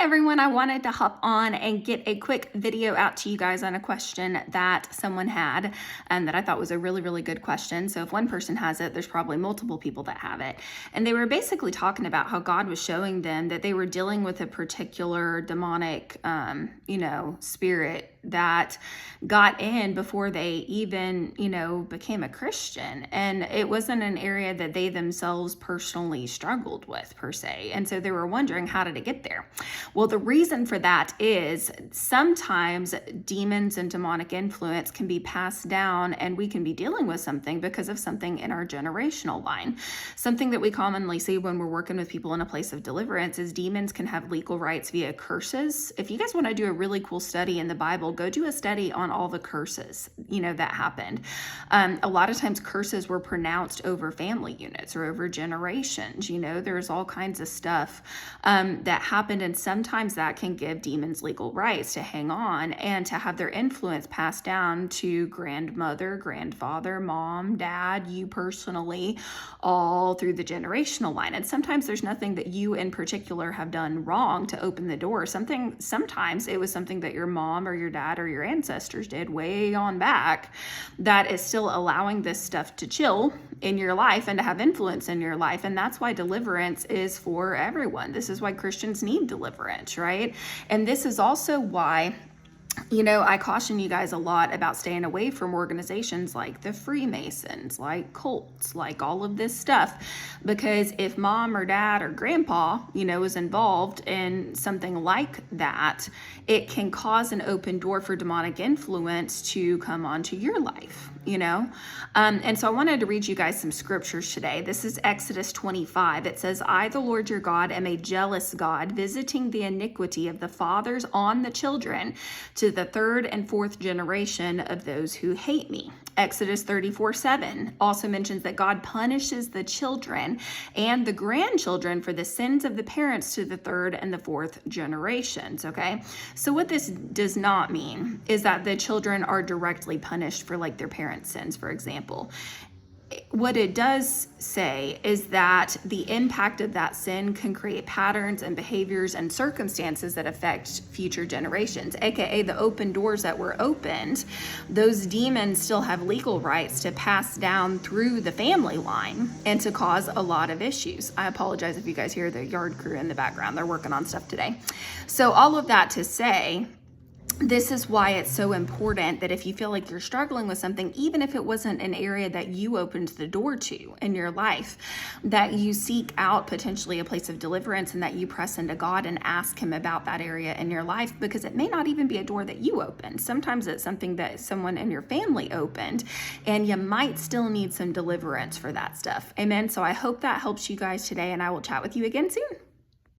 everyone, I wanted to hop on and get a quick video out to you guys on a question that someone had and that I thought was a really, really good question. So if one person has it, there's probably multiple people that have it. And they were basically talking about how God was showing them that they were dealing with a particular demonic, spirit that got in before they even, became a Christian. And it wasn't an area that they themselves personally struggled with per se. And so they were wondering, how did it get there? Well, the reason for that is sometimes demons and demonic influence can be passed down, and we can be dealing with something because of something in our generational line. Something that we commonly see when we're working with people in a place of deliverance is demons can have legal rights via curses. If you guys want to do a really cool study in the Bible, go do a study on all the curses, that happened. A lot of times curses were pronounced over family units or over generations. There's all kinds of stuff that happened, and sometimes that can give demons legal rights to hang on and to have their influence passed down to grandmother, grandfather, mom, dad, you personally, all through the generational line. And sometimes there's nothing that you in particular have done wrong to open the door. Sometimes it was something that your mom or your dad or your ancestors did way on back that is still allowing this stuff to chill in your life and to have influence in your life. And that's why deliverance is for everyone. This is why Christians need deliverance, right? And this is also why I caution you guys a lot about staying away from organizations like the Freemasons, like cults, like all of this stuff, because if mom or dad or grandpa, is involved in something like that, it can cause an open door for demonic influence to come onto your life, And so I wanted to read you guys some scriptures today. This is Exodus 25. It says, I, the Lord your God, am a jealous God, visiting the iniquity of the fathers on the children to the third and fourth generation of those who hate me. Exodus 34:7 also mentions that God punishes the children and the grandchildren for the sins of the parents to the third and the fourth generations, okay? So what this does not mean is that the children are directly punished for their parents' sins, for example. What it does say is that the impact of that sin can create patterns and behaviors and circumstances that affect future generations, aka the open doors that were opened. Those demons still have legal rights to pass down through the family line and to cause a lot of issues. I apologize if you guys hear the yard crew in the background. They're working on stuff today. So all of that to say, this is why it's so important that if you feel like you're struggling with something, even if it wasn't an area that you opened the door to in your life, that you seek out potentially a place of deliverance and that you press into God and ask him about that area in your life, because it may not even be a door that you opened. Sometimes it's something that someone in your family opened, and you might still need some deliverance for that stuff. Amen. So I hope that helps you guys today, and I will chat with you again soon.